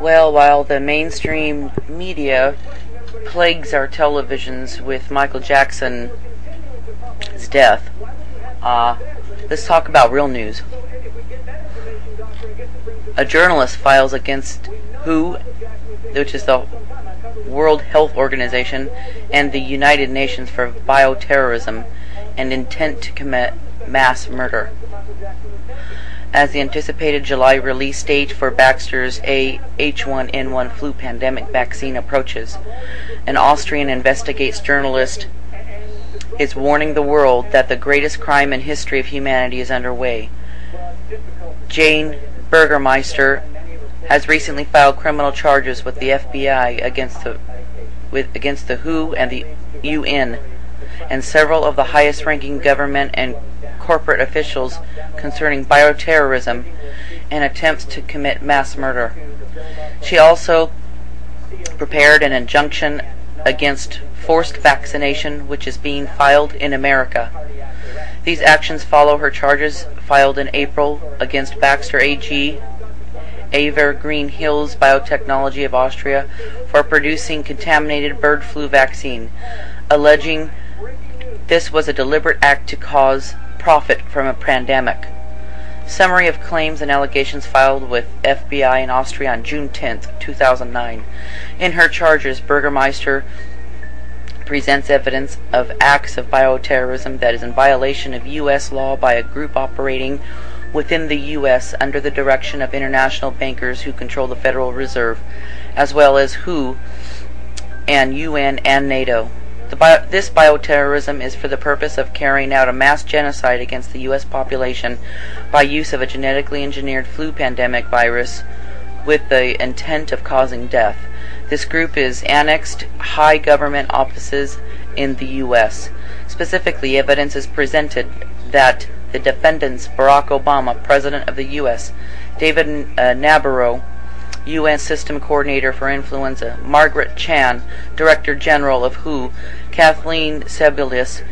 Well, while the mainstream media plagues our televisions with Michael Jackson's death, let's talk about real news. A journalist files against WHO, which is the World Health Organization, and the United Nations for bioterrorism and intent to commit mass murder. As the anticipated July release date for Baxter's H1N1 flu pandemic vaccine approaches, an Austrian investigates journalist is warning the world that the greatest crime in history of humanity is underway. Jane Burgermeister has recently filed criminal charges with the FBI against the WHO and the UN and several of the highest-ranking government and corporate officials concerning bioterrorism and attempts to commit mass murder. She also prepared an injunction against forced vaccination, which is being filed in America. These actions follow her charges filed in April against Baxter AG, Evergreen Hills Biotechnology of Austria, for producing contaminated bird flu vaccine, alleging this was a deliberate act to cause profit from a pandemic. Summary of claims and allegations filed with FBI in Austria on June 10, 2009. In her charges, Burgermeister presents evidence of acts of bioterrorism that is in violation of U.S. law by a group operating within the U.S. under the direction of international bankers who control the Federal Reserve, as well as WHO and UN and NATO. This bioterrorism is for the purpose of carrying out a mass genocide against the U.S. population by use of a genetically engineered flu pandemic virus with the intent of causing death. This group is annexed high government offices in the U.S. Specifically, evidence is presented that the defendants, Barack Obama, President of the U.S., David Nabarro, UN System Coordinator for Influenza, Margaret Chan, Director General of WHO, Kathleen Sebelius,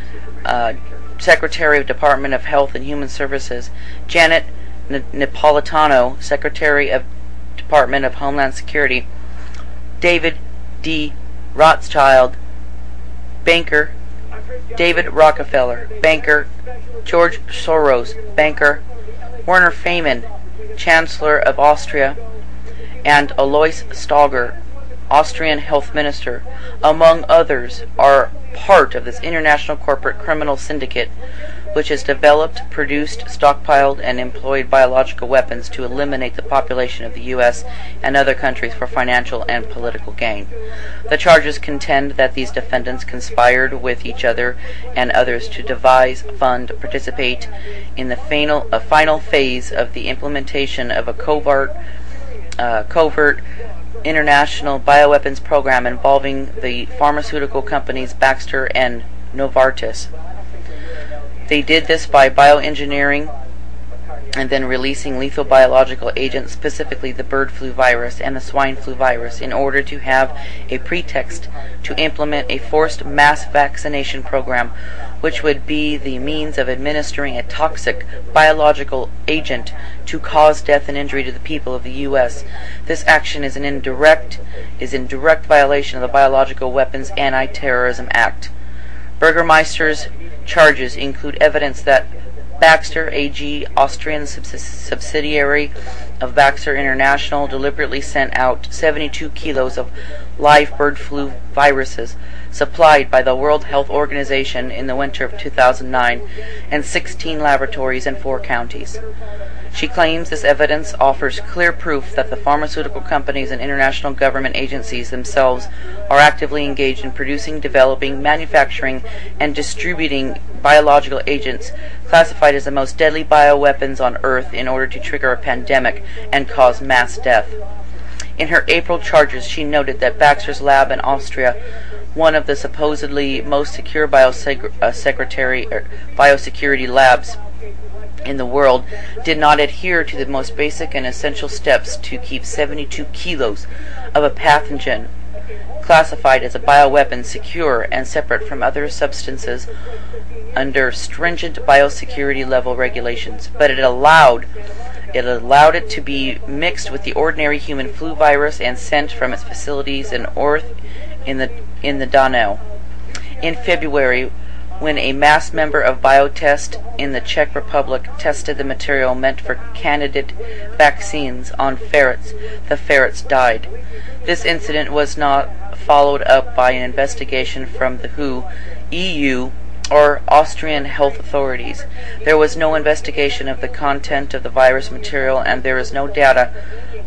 Secretary of Department of Health and Human Services, Janet Napolitano, Secretary of Department of Homeland Security, David D. Rothschild, banker, David Rockefeller, banker, George Soros, banker, Werner Faymann, Chancellor of Austria, and Alois Stauger, Austrian Health Minister, among others, are part of this international corporate criminal syndicate which has developed, produced, stockpiled, and employed biological weapons to eliminate the population of the U.S. and other countries for financial and political gain. The charges contend that these defendants conspired with each other and others to devise, fund, participate in the final phase of the implementation of a covert international bioweapons program involving the pharmaceutical companies Baxter and Novartis. They did this by bioengineering and then releasing lethal biological agents, specifically the bird flu virus and the swine flu virus, in order to have a pretext to implement a forced mass vaccination program, which would be the means of administering a toxic biological agent to cause death and injury to the people of the U.S. This action is in direct violation of the Biological Weapons Anti-Terrorism Act. Burgermeister's charges include evidence that Baxter AG, Austrian subsidiary of Baxter International, deliberately sent out 72 kilos of live bird flu viruses supplied by the World Health Organization in the winter of 2009 and 16 laboratories in 4 counties. She claims this evidence offers clear proof that the pharmaceutical companies and international government agencies themselves are actively engaged in producing, developing, manufacturing, and distributing biological agents classified as the most deadly bioweapons on Earth in order to trigger a pandemic and cause mass death. In her April charges, she noted that Baxter's lab in Austria, one of the supposedly most secure biosecurity labs in the world, did not adhere to the most basic and essential steps to keep 72 kilos of a pathogen classified as a bioweapon secure and separate from other substances under stringent biosecurity level regulations, but it allowed It allowed it to be mixed with the ordinary human flu virus and sent from its facilities in Orth in the Donau. In February, when a mass member of Biotest in the Czech Republic tested the material meant for candidate vaccines on ferrets, the ferrets died. This incident was not followed up by an investigation from the WHO, EU, or Austrian health authorities. There was no investigation of the content of the virus material, and there is no data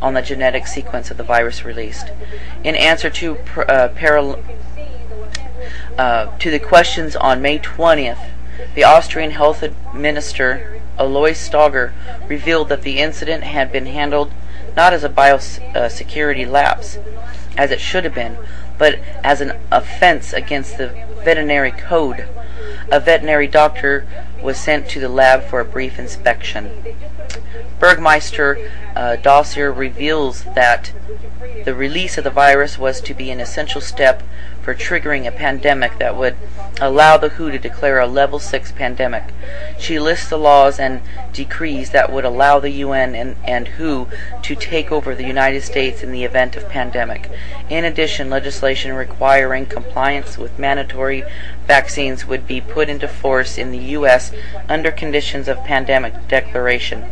on the genetic sequence of the virus released. In answer to the questions on May 20th, the Austrian health minister Alois Stoger revealed that the incident had been handled not as a biosecurity lapse, as it should have been, but as an offense against the veterinary code. A veterinary doctor was sent to the lab for a brief inspection. Burgmeister dossier reveals that the release of the virus was to be an essential step for triggering a pandemic that would allow the WHO to declare a level 6 pandemic. She lists the laws and decrees that would allow the UN and WHO to take over the United States in the event of pandemic. In addition, legislation requiring compliance with mandatory vaccines would be put into force in the U.S. under conditions of pandemic declaration.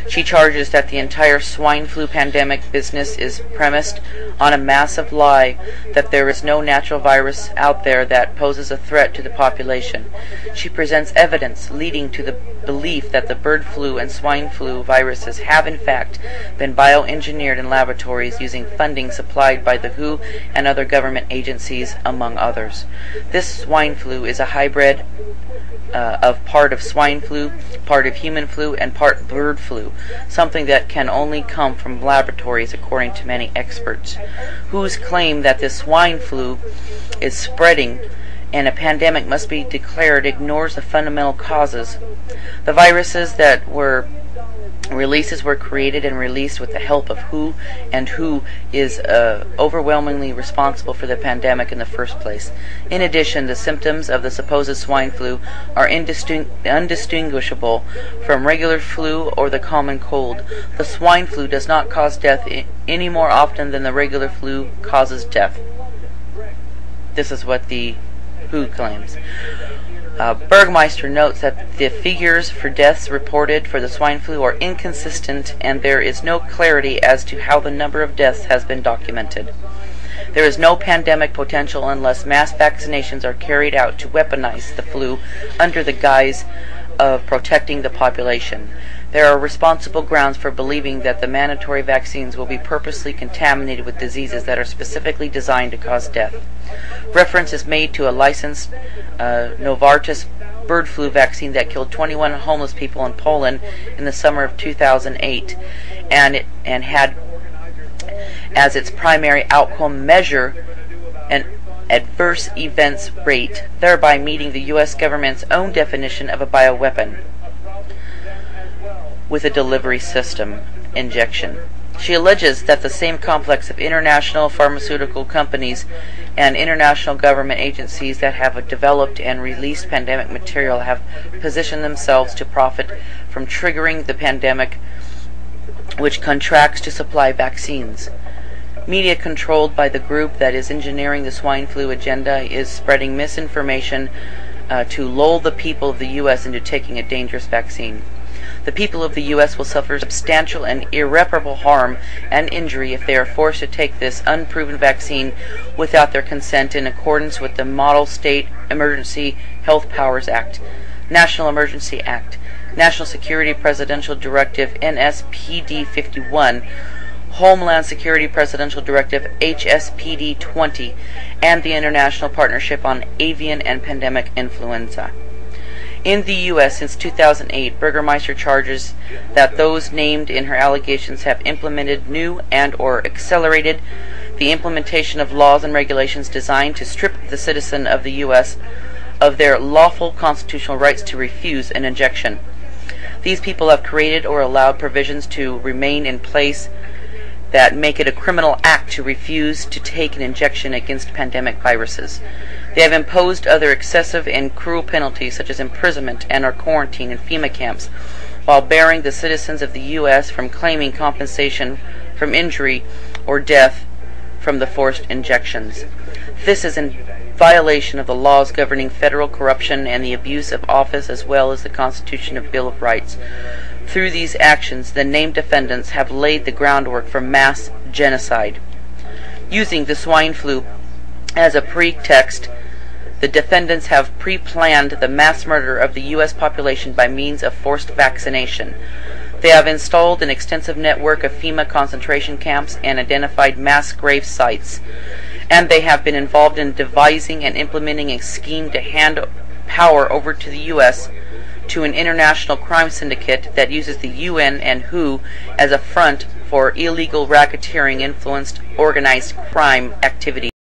She charges that the entire swine flu pandemic business is premised on a massive lie, that there is no natural virus out there that poses a threat to the population. She presents evidence leading to the belief that the bird flu and swine flu viruses have in fact been bioengineered in laboratories using funding supplied by the WHO and other government agencies, among others. This swine flu is a hybrid of part of swine flu, part of human flu, and part bird flu, something that can only come from laboratories according to many experts, whose claim that this swine flu is spreading and a pandemic must be declared ignores the fundamental causes. The viruses that were releases were created and released with the help of WHO, and WHO is overwhelmingly responsible for the pandemic in the first place. In addition, the symptoms of the supposed swine flu are undistinguishable from regular flu or the common cold. The swine flu does not cause death any more often than the regular flu causes death. This is what the WHO claims. Burgmeister notes that the figures for deaths reported for the swine flu are inconsistent, and there is no clarity as to how the number of deaths has been documented. There is no pandemic potential unless mass vaccinations are carried out to weaponize the flu under the guise of protecting the population. There are responsible grounds for believing that the mandatory vaccines will be purposely contaminated with diseases that are specifically designed to cause death. Reference is made to a licensed Novartis bird flu vaccine that killed 21 homeless people in Poland in the summer of 2008, and had as its primary outcome measure an adverse events rate, thereby meeting the U.S. government's own definition of a bioweapon with a delivery system injection. She alleges that the same complex of international pharmaceutical companies and international government agencies that have developed and released pandemic material have positioned themselves to profit from triggering the pandemic, which contracts to supply vaccines. Media controlled by the group that is engineering the swine flu agenda is spreading misinformation to lull the people of the U.S. into taking a dangerous vaccine. The people of the U.S. will suffer substantial and irreparable harm and injury if they are forced to take this unproven vaccine without their consent, in accordance with the Model State Emergency Health Powers Act, National Emergency Act, National Security Presidential Directive NSPD 51, Homeland Security Presidential Directive HSPD 20, and the International Partnership on Avian and Pandemic Influenza. In the U.S. since 2008, Burgermeister charges that those named in her allegations have implemented new and or accelerated the implementation of laws and regulations designed to strip the citizen of the U.S. of their lawful constitutional rights to refuse an injection. These people have created or allowed provisions to remain in place that make it a criminal act to refuse to take an injection against pandemic viruses. They have imposed other excessive and cruel penalties such as imprisonment and or quarantine in FEMA camps, while barring the citizens of the U.S. from claiming compensation from injury or death from the forced injections. This is in violation of the laws governing federal corruption and the abuse of office, as well as the Constitution and Bill of Rights. Through these actions, the named defendants have laid the groundwork for mass genocide. Using the swine flu as a pretext, the defendants have pre-planned the mass murder of the U.S. population by means of forced vaccination. They have installed an extensive network of FEMA concentration camps and identified mass grave sites, and they have been involved in devising and implementing a scheme to hand power over to the U.S. to an international crime syndicate that uses the UN and WHO as a front for illegal racketeering influenced organized crime activity.